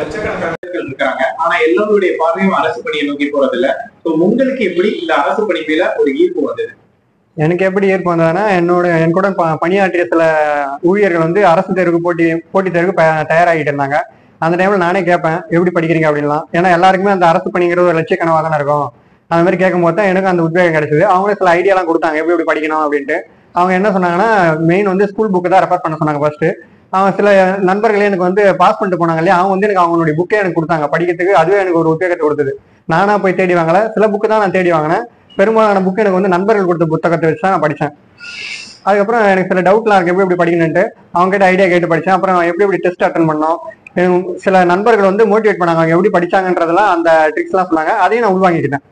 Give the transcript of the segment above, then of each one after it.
லட்சக்கணக்கான இருக்காங்க. ஆனா எல்லாருடைய பார்வையும் அரசு பணியை நோக்கி போறதில்ல. உங்களுக்கு எப்படி இந்த அரசு பணி மேல ஒரு ஈர்ப்பு வந்தது? எனக்கு எப்படி ஈர்ப்பு வந்ததுன்னா, என் கூட பணியாற்றிய சில ஊழியர்கள் வந்து அரசு தேர்வுக்கு போட்டி தேர்வுக்கு தயாராகிட்டு இருந்தாங்க. அந்த டைம்ல நானே கேட்பேன், எப்படி படிக்கிறீங்க அப்படின்லாம். ஏன்னா எல்லாருக்குமே அந்த அரசு பணிங்கிறது ஒரு லட்சிய கனவா தானே இருக்கும். அந்த மாதிரி கேட்கும் போது தான் எனக்கு அந்த உத்வேகம் கிடைச்சது. அவங்களே சில ஐடியாலாம் கொடுத்தாங்க, எப்படி எப்படி படிக்கணும் அப்படின்ட்டு. அவங்க என்ன சொன்னாங்கன்னா, மெயின் வந்து ஸ்கூல் புக்கு தான் ரெஃபர் பண்ண சொன்னாங்க ஃபர்ஸ்ட். அவங்க சில நண்பர்களே எனக்கு வந்து பாஸ் பண்ணிட்டு போனாங்க இல்லையா, அவங்க வந்து எனக்கு அவங்களுடைய புக்கே எனக்கு கொடுத்தாங்க படிக்கிறதுக்கு. அதுவே எனக்கு ஒரு உத்வேகத்தை கொடுத்தது. நானா போய் தேடி வாங்கல, சில புக்கு தான் நான் தேடி வாங்கினேன். பெரும்பாலான புக்கு எனக்கு வந்து நண்பர்கள் கொடுத்த புத்தகத்தை வச்சு தான் நான் படித்தேன். அதுக்கப்புறம் எனக்கு சில டவுட்லாம் இருக்கு, எப்படி எப்படி படிக்கணுன்ட்டு அவங்க கிட்ட ஐடியா கேட்டு படித்தேன். அப்புறம் எப்படி எப்படி டெஸ்ட் அட்டன் பண்ணோம், சில நண்பர்கள் வந்து மோட்டிவேட் பண்ணாங்க, அவங்க எப்படி படிச்சாங்கன்றதெல்லாம் அந்த ட்ரிக்ஸ்லாம் சொன்னாங்க. அதையும் நான் உள்வாங்கிக்கிட்டேன்.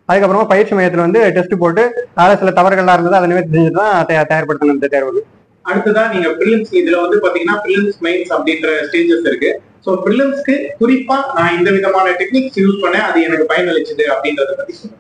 அதுக்கப்புறமா பயிற்சி மையத்தில் வந்து டெஸ்ட் போட்டு அதில் சில தவறுகள்லாம் இருந்தது, அதை நிவர்த்தி செஞ்சு தான் தயார்படுத்தணும் இந்த தேர்வுக்கு. அடுத்ததான் நீங்க பிரிலிம்ஸ், இதுல வந்து பாத்தீங்கன்னா பிரிலிம்ஸ் மெயின்ஸ் அப்படின்ற ஸ்டேஜஸ் இருக்கு. சோ பிரிலிம்ஸ்க்கு குறிப்பா நான் இந்த விதமான டெக்னிக்ஸ் யூஸ் பண்ணேன், அது எனக்கு பயனளிச்சது அப்படின்றத பத்தி சொல்லுங்க.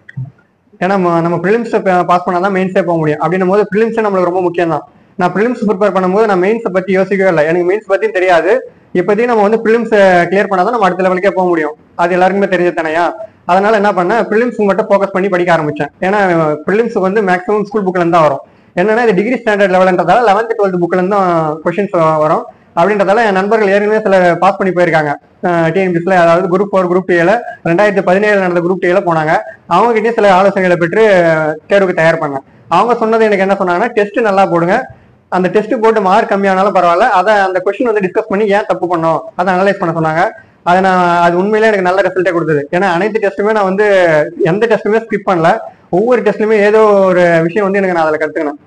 ஏன்னா நம்ம ப்ரிலிம்ஸ் பாஸ் பண்ணாதான் மெயின்ஸே போக முடியும். அப்படின்னும் போது ப்ரிலிம்ஸே நம்மளுக்கு ரொம்ப முக்கியம் தான். நான் ப்ரிலிம்ஸ் ப்ரிப்பேர் பண்ணும்போது நான் மெயின்ஸை பத்தி யோசிக்கவே இல்லை. எனக்கு மெயின்ஸ் பத்தியும் தெரியாது. இப்போதைக்கு நம்ம வந்து ப்ரிலிம்ஸ் கிளியர் பண்ணாதான் நம்ம அடுத்த லெவலுக்கே போக முடியும். அது எல்லாருக்குமே தெரிஞ்சது தானையா. அதனால என்ன பண்ணேன், ப்ரிலிம்ஸ் மட்டும் ஃபோக்கஸ் பண்ணி படிக்க ஆரம்பிச்சேன். ஏன்னா ப்ரிலிம்ஸ் வந்து மேக்ஸிமம் ஸ்கூல் புக்ல இருந்து தான் வரும். என்னன்னா இது டிகிரி ஸ்டாண்டர்ட் லெவல்ன்றதால 11th 12th புக்ல இருந்து தான் கொஸ்டின்ஸ் வரும். அப்படின்றதால என் நண்பர்கள் ஏற்கனவே சில பாஸ் பண்ணி போயிருக்காங்க டிஎன்பிஎஸ்ல. அதாவது குரூப் 4 குரூப் 2 2017 நடந்த குரூப் 2 போனாங்க. அவங்க கிட்டே சில ஆலோசனைகளை பெற்று தேர்வுக்கு தயார் பண்ணேன். அவங்க சொன்னது எனக்கு என்ன சொன்னாங்கன்னா, டெஸ்ட் நல்லா போடுங்க, அந்த டெஸ்ட் போட்டு மார்க் கம்மியானாலும் பரவாயில்ல, அதை அந்த கொஸ்டின் வந்து டிஸ்கஸ் பண்ணி ஏன் தப்பு பண்ணோம் அதை அனலைஸ் பண்ண சொன்னாங்க. அது உண்மையிலே எனக்கு நல்ல ரிசல்ட்டே கொடுத்தது. ஏன்னா அனைத்து டெஸ்ட்டுமே நான் வந்து எந்த டெஸ்ட்டுமே ஸ்கிப் பண்ணல. ஒவ்வொரு டெஸ்ட்லயுமே ஏதோ ஒரு விஷயம் வந்து எனக்கு நான் அதில் கற்றுக்கணும்.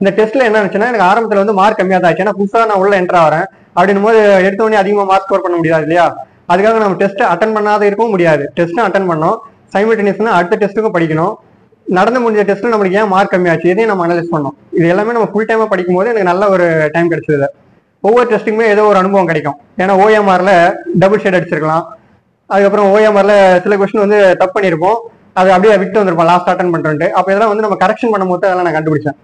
இந்த டெஸ்ட்ல என்ன ஆச்சுன்னா, எனக்கு ஆரம்பத்துல வந்து மார்க் கம்மியாக தான் ஆச்சு. ஏன்னா புதுசாக நான் உள்ள என்ட்ரு ஆகிறேன். அப்படின்னும் போது எடுத்தவொடனே அதிகமாக மார்க் ஸ்கோர் பண்ண முடியாது இல்லையா. அதுக்காக நம்ம டெஸ்ட் அட்டன் பண்ணாத இருக்கவும் முடியாது. டெஸ்ட்டும் அட்டன் பண்ணோம், சைமல்டேனியஸ்னா அடுத்த டெஸ்ட்டுக்கும் படிக்கணும். நடந்து முடிஞ்ச டெஸ்ட்ல நம்மளுக்கு ஏன் மார்க் கம்மியாச்சு இதையும் நம்ம அனலைஸ் பண்ணோம். இது எல்லாமே நம்ம ஃபுல் டைமா படிக்கும் போது எனக்கு நல்ல ஒரு டைம் கிடைச்சது. ஒவ்வொரு டெஸ்ட்டுக்குமே ஏதோ ஒரு அனுபவம் கிடைக்கும். ஏன்னா ஓஎம்ஆர்ல டபுள் ஷேட் அடிச்சிருக்கலாம். அதுக்கப்புறம் ஓஎம்ஆர்ல சில கொஸ்டின் வந்து தப்பு பண்ணியிருப்போம், அது அப்படியே விட்டு வந்திருப்போம் லாஸ்ட் அட்டன் பண்ணிட்டு. அப்போ இதெல்லாம் வந்து நம்ம கரெக்ஷன் பண்ணும்போது அதெல்லாம் நான் கண்டுபிடிச்சேன்.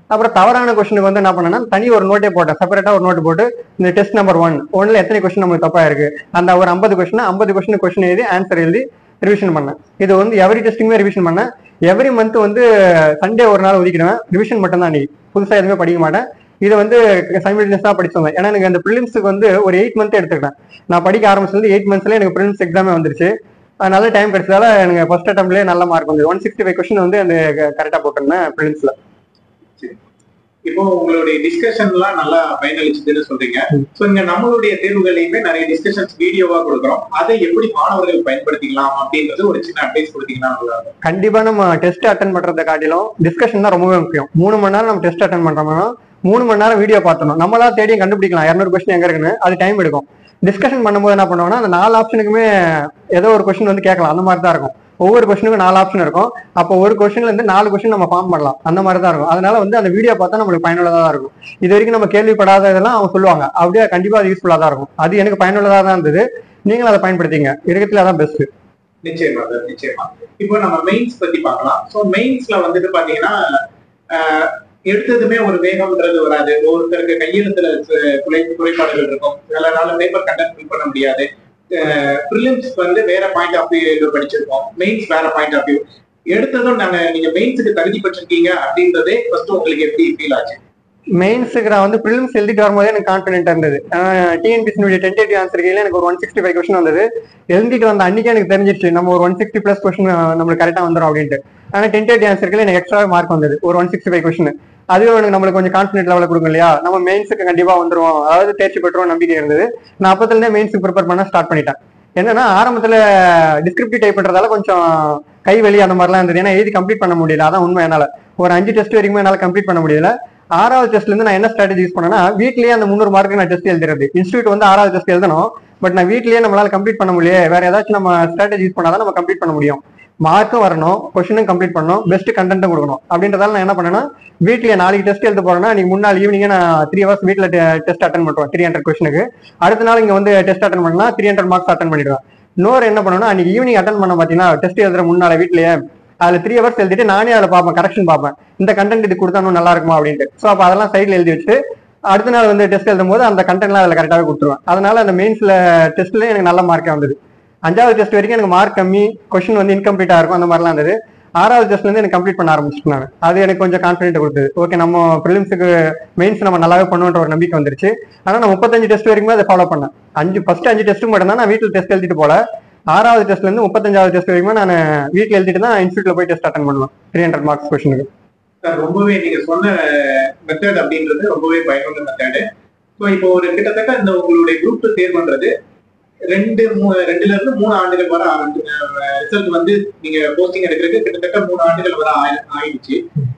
அப்புறம் தவறான கொஸ்டினுக்கு வந்து என்ன பண்ணேன்னா, தனி ஒரு நோட்டே போட்டேன், செப்பரேட்டா ஒரு நோட்டு போட்டு இந்த டெஸ்ட் நம்பர் 1 எத்தனை கொஸ்டின் நமக்கு தப்பா இருக்கு, அந்த ஒரு 50 கொஸ்டின் எழுதி ஆன்சர் எழுதி ரிவிஷன் பண்ணேன். இது வந்து எவரி டெஸ்ட்டுமே ரிவிஷன் பண்ணேன். எவ்ரி மந்த் வந்து சண்டே ஒரு நாள் ஒதுக்கிடுவேன், ரிவிஷன் மட்டும் தான். இன்னைக்கு புதுசாக எதுவுமே படிக்க மாட்டேன். இதை வந்து சைமல்டேனியஸாக படிச்சுவேன். ஏன்னா எனக்கு அந்த ப்ரிலிம்ஸுக்கு வந்து ஒரு 8 மந்த் எடுத்துக்கிட்டேன். நான் படிக்க ஆரம்பிச்சது 8 மந்த்ஸ்ல எனக்கு ப்ரிலிம்ஸ் எக்ஸாமே வந்துருச்சு. நல்ல டைம் கிடைச்சதால எனக்கு ஃபர்ஸ்ட் அட்டம்ப்ட்லேயே நல்ல மார்க் வந்து 165 கொஸ்டின் வந்து அந்த கரெக்டாக போட்டிருந்தேன் ப்ரிலிம்ஸ்ல. இப்போ உங்களுடைய டிஸ்கஷன்லாம் நல்லா பயனளிச்சதுன்னு சொல்றீங்க. சோ இங்க நம்மளுடைய தேர்வுகளையுமே நிறைய டிஸ்கஷன்ஸ் வீடியோவா கொடுக்குறோம். அதை எப்படி மாணவர்கள் பயன்படுத்திக்கலாம் அப்படின்றது ஒரு சின்ன அட்வைஸ் கொடுத்தீங்கன்னா? கண்டிப்பா நம்ம டெஸ்ட் அட்டன் பண்றதை காட்டிலும் டிஸ்கஷன் தான் ரொம்பவே முக்கியம். 3 மணி நேரம் நம்ம டெஸ்ட் அட்டன் பண்றோம்னா 3 மணி நேரம் வீடியோ பார்த்தணும். நம்மளா தேடியும் கண்டுபிடிக்கலாம் 200 கொஸ்டின் எங்க இருக்குன்னு. அது டைம் எடுக்கும். டிஸ்கஷன் பண்ணும்போது என்ன பண்ணுவோம்னா, அந்த 4 ஆப்ஷனுக்குமே ஏதோ ஒரு கொஸ்டின் வந்து கேட்கலாம். அந்த மாதிரி தான் இருக்கும். ஒவ்வொரு கொஸ்டினுக்கும் 4 ஆப்ஷன் இருக்கும். அப்போ ஒரு கொஸ்டின்ல இருந்து 4 கொஸ்டின் நம்ம ஃபார்ம் பண்ணலாம். அந்த மாதிரி தான் இருக்கும். அதனால வந்து அந்த வீடியோ பார்த்தா நம்மளுக்கு பயனுள்ளதா தான் இருக்கும். இது வரைக்கும் நம்ம கேள்விப்படாத இதெல்லாம் அவங்க சொல்லுவாங்க, அப்படியே கண்டிப்பா அது யூஸ்ஃபுல்லா தான் இருக்கும். அது எனக்கு பயனுள்ளதா தான் இருந்தது. நீங்களும் அதை பயன்படுத்திங்க, இருக்கிறதுல அதான் பெஸ்ட். நிச்சயமா நிச்சயமா. இப்போ நம்ம மெயின்ஸ் பத்தி பார்க்கலாம். ஸோ மெயின்ஸ்ல வந்துட்டு பாத்தீங்கன்னா எடுத்ததுமே ஒரு வேகம்ன்றது வராது. ஒருத்தருக்கு கையெழுத்துல குறைபாடுகள் இருக்கும். சில நாள் பேப்பர் கண்டென்ட் ஃபில் பண்ண முடியாது. பிரிலிம்ஸ் வந்து வேற பாயிண்ட் ஆஃப் வியூ படிச்சிருக்கோம், மெயின்ஸ் வேற பாயிண்ட் ஆஃப் வியூ. எடுத்ததும் நீங்க மெயின்ஸுக்கு தகுதி பெற்றிருக்கீங்க அப்படின்றதே ஃபர்ஸ்ட் உங்களுக்கு எப்படி ஃபீல் ஆச்சு? மெயின்ஸுக்கு நான் வந்து ப்ரிலிம்ஸ் எழுதிட்டு வரும்போது எனக்கு கான்ஃபிடென்ட்டா இருந்தது. டிஎன்பிஎஸ்சியுடைய டென்டேட்டிவ் ஆன்சர் கீழே எனக்கு ஒரு 165 கொஸ்டின் வந்தது. எழுதிட்டு வந்த அன்னைக்கே எனக்கு தெரிஞ்சிருச்சு நம்ம ஒரு 160+ கொஸ்டின் நம்மளுக்கு கரெக்டாக வந்துடும் அப்படின்ட்டு. ஆனால் டென்டேட்டிவ் ஆன்சர் கீழே எனக்கு எக்ஸ்ட்ரா மார்க் வந்தது ஒரு 165 கொஸ்டின். அதுவே எனக்கு நம்மளுக்கு கொஞ்சம் கான்ஃபிடென்ட் லெவலில் கொடுக்கும் இல்லையா, நம்ம மெயின்ஸுக்கு கண்டிப்பா வந்துருவோம், அதாவது தேர்ச்சி பெற்றுவோம் நம்பிக்கை இருந்தது. நான் அப்பத்துலேருந்தே மெயின்ஸுக்கு ப்ரிப்பேர் பண்ண ஸ்டார்ட் பண்ணிட்டேன். என்னன்னா ஆரம்பத்துல டிஸ்கிரிப்டிவ் டைப் பண்றதால கொஞ்சம் கை வலி அந்த மாதிரிலாம் இருந்தது. ஏன்னா எழுதி கம்ப்ளீட் பண்ண முடியல. அதான் உண்மை. என்னால ஒரு 5 டெஸ்ட் வரைக்கும் என்னால கம்ப்ளீட் பண்ண முடியல. 6வது டெஸ்ட்ல இருந்து நான் என்ன ஸ்ட்ராட்டஜி யூஸ் பண்ணேன்னா, வீட்லயே அந்த 300 மார்க்கு நான் டெஸ்ட் எழுதுறது. இன்ஸ்டியூட் வந்து 6வது டெஸ்ட் எழுதணும், பட் நான் வீட்லயே நம்மளால கம்ப்ளீட் பண்ண முடியல, வேற ஏதாச்சும் நம்ம ஸ்ட்ராட்டஜி யூஸ் பண்ணாதான் நம்ம கம்ப்ளீட் பண்ண முடியும். மார்க்கும் வரணும், கொஸ்டினும் கம்ப்ளீட் பண்ணணும், பெஸ்ட் கண்டென்ட்டும் கொடுக்கணும். அப்படின்றதால நான் என்ன பண்ணேன்னா, வீட்லயே 4 டெஸ்ட் எழுத போறேன்னா நீங்க முன்னாள் ஈவினிங்கே நான் 3 ஹவர்ஸ் வீட்டுல டெஸ்ட் அட்டன் பண்ணுவேன் 300 கொஸ்டினுக்கு. அடுத்த நாள் இங்க வந்து டெஸ்ட் அட்டன் பண்ணா 300 மார்க்ஸ் அட்டன் பண்ணிடுவேன். இன்னொரு என்ன பண்ணுவேன்னா, அன்னைக்கு ஈவினிங் அட்டன் பண்ண பாத்தீங்கன்னா டெஸ்ட் எழுதுற முன்னால வீட்லயே அதுல 3 ஹவர்ஸ் எழுதிட்டு நானே அதில் பார்ப்பேன், கரெக்ஷன் பார்ப்பேன், இந்த கண்டென்ட் இது கொடுத்தா நல்லா இருக்குமா அப்படின்ட்டு. ஸோ அப்போ அதெல்லாம் சைட்ல எழுதி வச்சுட்டு அடுத்த நாள் வந்து டெஸ்ட் எழுதும் போது அந்த கண்டென்ட்லாம் அதில் கரெக்டாகவே கொடுத்துருவேன். அதனால அந்த மெயின்ஸ்ல டெஸ்ட்ல எனக்கு நல்ல மார்க்கே வந்தது. 5வது டெஸ்ட் வரைக்கும் எனக்கு மார்க் கம்மி, கொஸ்டின் வந்து இன்கம்ப்ளீட்டா இருக்கும், அந்த மாதிரிலாம் இருந்தது. 6வது டெஸ்ட்ல இருந்து எனக்கு கம்ப்ளீட் பண்ண ஆரம்பிச்சிட்டேன் நான். அது எனக்கு கொஞ்சம் கான்ஃபிடென்ட் கொடுத்தது. ஓகே, நம்ம ப்ரிலிம்ஸுக்கு மெயின்ஸ் நம்ம நல்லாவே பண்ணுவோன்ற ஒரு நம்பிக்கை வந்துருச்சு. ஆனால் நான் 35 டெஸ்ட் வரைக்கும் அதை ஃபாலோ பண்ணேன். ஃபர்ஸ்ட் 5 டெஸ்ட் மட்டும் தான் நான் வீட்டில் டெஸ்ட் எழுதிட்டு போல. 6வது டெஸ்ட்ல இருந்து 35வது டெஸ்ட் வரைக்கும் நான் வீட்டில் எழுதிட்டு தான் இன்ஸ்டியூட்ல போய் டெஸ்ட் அட்டன் பண்ணுவேன் 300 மார்க்ஸ் கொஸ்டினுக்கு. ரொம்பவே நீங்க சொன்ன மெத்தட் அப்படின்றது ரொம்பவே பயனுள்ள மெத்தடு. ஸோ இப்போ ஒரு கிட்டத்தட்ட இந்த உங்களுடைய குரூப் தேர்வுன்றது 2 ல இருந்து 3 ஆண்டுகள் வர ரிசல்ட் வந்து நீங்க போஸ்டிங் எடுக்கிறதுக்கு கிட்டத்தட்ட 3 ஆண்டுகள் வர ஆயிடுச்சு.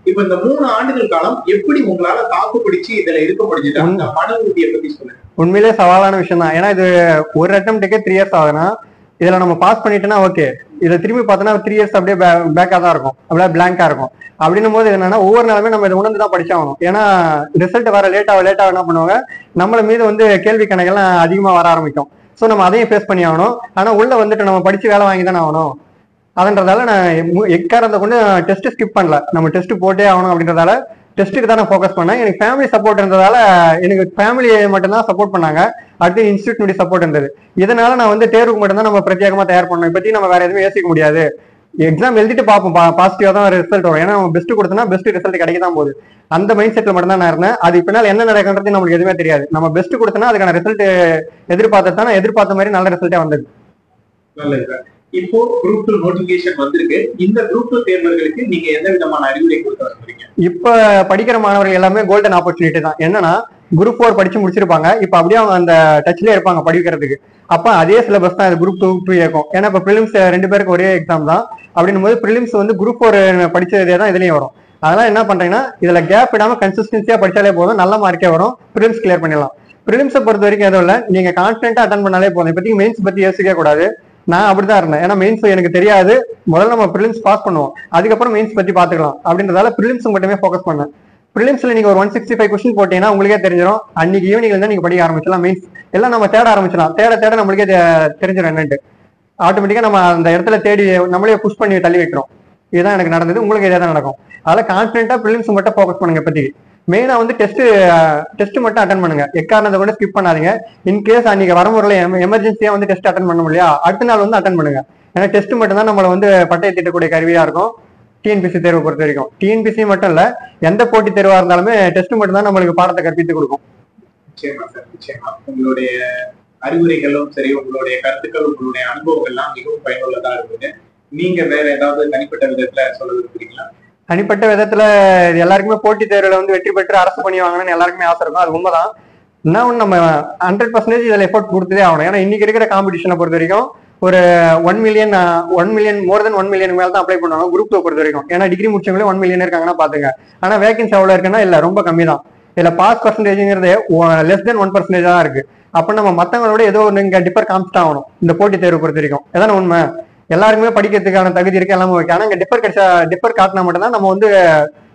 இப்ப இந்த 3 ஆண்டுகள் காலம் எப்படி உங்களால தாக்கு பிடிச்சு இதுல இருக்க முடிஞ்சது? அந்த மன உறுதியை பத்தி சொல்லுங்க. உண்மையிலே சவாலான விஷயம் தான். ஏன்னா இது ஒரு அட்டம்ப்டுக்கே 3 இயர்ஸ் ஆகுதுன்னா இதுல நம்ம பாஸ் பண்ணிட்டோம்னா ஓகே, இதை திரும்பி பார்த்தோன்னா 3 இயர்ஸ் அப்படியே பேக்கா தான் இருக்கும், அப்படியே பிளாங்கா இருக்கும். அப்படின்னும் போது என்னன்னா ஒவ்வொரு நாளுமே நம்ம இதை உணர்ந்து தான் படிச்சாகணும். ஏன்னா ரிசல்ட் வர லேட்டாக என்ன பண்ணுவாங்க, நம்மள மீது வந்து கேள்வி கணக்கெல்லாம் அதிகமா வர ஆரம்பிக்கும். ஸோ நம்ம அதையும் ஃபேஸ் பண்ணி ஆகணும். ஆனா உள்ள வந்துட்டு நம்ம படிச்சு வேலை வாங்கி தானே ஆகணும். அதன்றதால நான் எக்காரத்தை கொண்டு டெஸ்ட் ஸ்கிப் பண்ணல. நம்ம டெஸ்ட் போட்டே ஆகணும் அப்படின்றதால டெஸ்ட்டுக்கு தான் நான் ஃபோக்கஸ் பண்ணேன். எனக்கு ஃபேமிலி சப்போர்ட் இருந்ததால எனக்கு ஃபேமிலி மட்டும்தான் சப்போர்ட் பண்ணாங்க. அடுத்து இன்ஸ்டியூட் சப்போர்ட் இருந்தது. இதனால நான் வந்து தேர்வுக்கு மட்டும்தான் நம்ம பிரத்யேகமா தயார் பண்ணணும். இப்பத்தி நம்ம வேற எதுவுமே யோசிக்க முடியாது. எக்ஸாம் எழுதிட்டு பார்ப்போம், பாசிட்டிவா தான் ரிசல்ட் வரும். ஏன்னா நம்ம பெஸ்ட் கொடுத்தோம்னா பெஸ்ட் ரிசல்ட் கிடைக்க தான் போகுது. அந்த மைண்ட் செட்ல மட்டும் தான் நான் இருந்தேன். அது பின்னால் என்ன நடக்குன்றது நம்மளுக்கு எதுவுமே தெரியாது. நம்ம பெஸ்ட் கொடுத்தோம்னா அதுக்கான ரிசல்ட் எதிர்பார்த்த மாதிரி நல்ல ரிசல்ட்டே வந்தது. நல்லது. இப்போ குரூப் 2 நோட்டிபிகேஷன் வந்திருக்கு. இந்த குரூப் 2 தேர்வர்களுக்கு நீங்க எந்த விதமான அறிவுரை கொடுத்து வரீங்க? இப்ப படிக்கிற மாணவர்கள் எல்லாமே கோல்டன் ஆப்பர்ச்சுனிட்டி தான். என்னன்னா குரூப் 4 படிச்சு முடிச்சிருப்பாங்க. இப்ப அப்படியே அவங்க அந்த டச்லயே இருப்பாங்க படிக்கிறதுக்கு. அப்ப அதே சிலபஸ் தான் குரூப் 2 இருக்கும். ஏன்னா இப்ப ப்ரிலிம்ஸ் 2 பேருக்கு ஒரே எக்ஸாம் தான். அப்படின்னும் போது ப்ரிலிம்ஸ் வந்து குரூப் 4 படிச்சதே தான் இதுலயும் வரும். அதெல்லாம் என்ன பண்றீங்கன்னா இதுல கேப் விடாம கன்சிஸ்டன்சியா படிச்சாலே போதும், நல்ல மார்க்கே வரும், ப்ரிலிம்ஸ் கிளியர் பண்ணிடலாம். ப்ரிலிம்ஸை பொறுத்த வரைக்கும் எதுவும் இல்லை, நீங்க கான்ஃபிடென்ட்டா அட்டன் பண்ணாலே போதும். இப்போதைக்கு மெயின்ஸ் பத்தி யோசிக்க கூடாது. நான் அப்படிதான் இருந்தேன். ஏன்னா மெயின்ஸ் எனக்கு தெரியாது. முதல்ல நம்ம ப்ரிலிம்ஸ் பாஸ் பண்ணுவோம், அதுக்கப்புறம் மெயின்ஸ் பத்தி பாத்துக்கலாம் அப்படின்றதால ப்ரிலிம்ஸ் மட்டுமே ஃபோக்கஸ் பண்ணேன். ப்ரிலிம்ஸ்ல நீங்க ஒரு 165 கொஸ்டின் போட்டீங்கன்னா உங்களுக்கே தெரிஞ்சிடும். அன்னைக்கு ஈவினிங்ல இருந்து நீங்க படிக்க ஆரம்பிச்சலாம். மெயின்ஸ் எல்லாம் நம்ம தேட ஆரம்பிச்சலாம். தேட நம்மளுக்கே தெரிஞ்சிடும் என்னன்ட்டு. ஆட்டோமேட்டிக்கா நம்ம அந்த இடத்துல தேடி நம்மளே புஷ் பண்ணி தள்ளி வைக்கிறோம். இதுதான் எனக்கு நடந்தது, உங்களுக்கு இதே தான் நடக்கும். அதெல்லாம் கான்ஃபிடென்ட்டா ப்ரிலிம்ஸ் மட்டும் ஃபோக்கஸ் பண்ணுங்க. இப்போதைக்கு மெயினா வந்து டெஸ்ட் மட்டும் அட்டன் பண்ணுங்க. எக்காரணத்தை கூட ஸ்கிப் பண்ணாதீங்க. இன்கேஸ் அன்னைக்கு வரமுறையில எமர்ஜென்சியா வந்து டெஸ்ட் அட்டன் பண்ண முடியா, அடுத்த நாள் வந்து அட்டன் பண்ணுங்க. ஏன்னா டெஸ்ட் மட்டும் தான் நம்மளை வந்து பட்டையை திட்டக்கூடிய கருவியா இருக்கும் டிஎன்பிசி தேர்வை பொறுத்த வரைக்கும். டிஎன்பிசி மட்டும் இல்ல, எந்த போட்டி தேர்வா இருந்தாலுமே டெஸ்ட் மட்டும் தான் நம்மளுக்கு பாடத்தை கற்பித்து கொடுக்கும். நிச்சயமா சார், நிச்சயமா. உங்களுடைய அறிவுரைகளும் சரி, உங்களுடைய கருத்துக்கள், உங்களுடைய அனுபவங்கள்லாம் மிகவும் பயனுள்ளதா இருக்குது. நீங்க வேற ஏதாவது தனிப்பட்ட விதத்துல சொல்ல விரும்புறீங்களா? தனிப்பட்ட விதத்துல எல்லாருக்குமே போட்டி தேர்வுல வந்து வெற்றி பெற்று அரசு பண்ணி வாங்கணும்னு எல்லாருக்குமே ஆசை இருக்கும். அது உண்மைதான். என்ன ஒன்று, நம்ம 100% இதுல எஃபோர்ட் கொடுத்ததே ஆகணும். ஏன்னா இன்னைக்கு இருக்கிற காம்படிஷனை பொறுத்த வரைக்கும் ஒரு 1 மில்லியன் மோர் தென் 1 மில்லியன் மேல தான் அப்ளை பண்ணுவாங்க குரூப் 2 பொறுத்த வரைக்கும். ஏன்னா டிகிரி முடிச்சவங்களே 1 மில்லியன் இருக்காங்கன்னா பாத்துங்க. ஆனா வேகன்சி எவ்வளவு இருக்குன்னா இல்ல, ரொம்ப கம்மி தான். இதுல பாஸ் பர்சன்டேஜ்ங்கிறது லெஸ் தென் 1% தான் இருக்கு. அப்ப நம்ம மத்தவங்களோட ஏதோ நீங்க டிஃபர் காமிச்சிட்டு ஆகணும் இந்த போட்டி தேர்வு பொறுத்த வரைக்கும். எதான உண்மை, எல்லாருக்குமே படிக்கிறதுக்கான தகுதி இருக்கு, எல்லாமே ஓகே. ஆனா இங்க டிஃபர் காட்டினா மட்டும் தான் நம்ம வந்து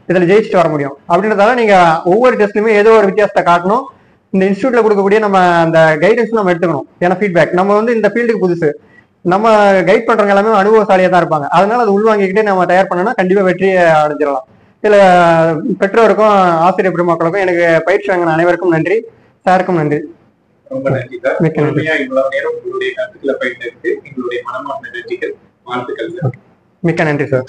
இதுல ஜெயிச்சுட்டு வர முடியும். அப்படின்றதால நீங்க ஒவ்வொரு டெஸ்ட்லயுமே ஏதோ ஒரு வித்தியாசத்தை காட்டணும். இந்த இன்ஸ்டியூட்ல கொடுக்கக்கூடிய நம்ம அந்த கைடன்ஸ் நம்ம எடுத்துக்கணும். ஏன்னா ஃபீட்பேக், நம்ம வந்து இந்த ஃபீல்டுக்கு புதுசு, நம்ம கைட் பண்றவங்க எல்லாமே அனுபவசாலியா தான் இருப்பாங்க. அதனால அது உள்வாங்கிக்கிட்டே நம்ம தயார் பண்ணோம்னா கண்டிப்பா வெற்றியை அடைஞ்சிடலாம். இதுல பெற்றோருக்கும் ஆசிரியர் பெருமக்களுக்கும் எனக்கு பயிற்சி வாங்கின அனைவருக்கும் நன்றி, சாருக்கும் நன்றி. ரொம்ப நன்றி சார். மிக்க நன்றி. இவ்வளவு நேரம் உங்களுடைய கருத்துக்களை பயிர்ந்ததுக்கு எங்களுடைய மனமார்ந்த நன்றிகள், வாழ்த்துக்கள் சார். மிக்க நன்றி சார்.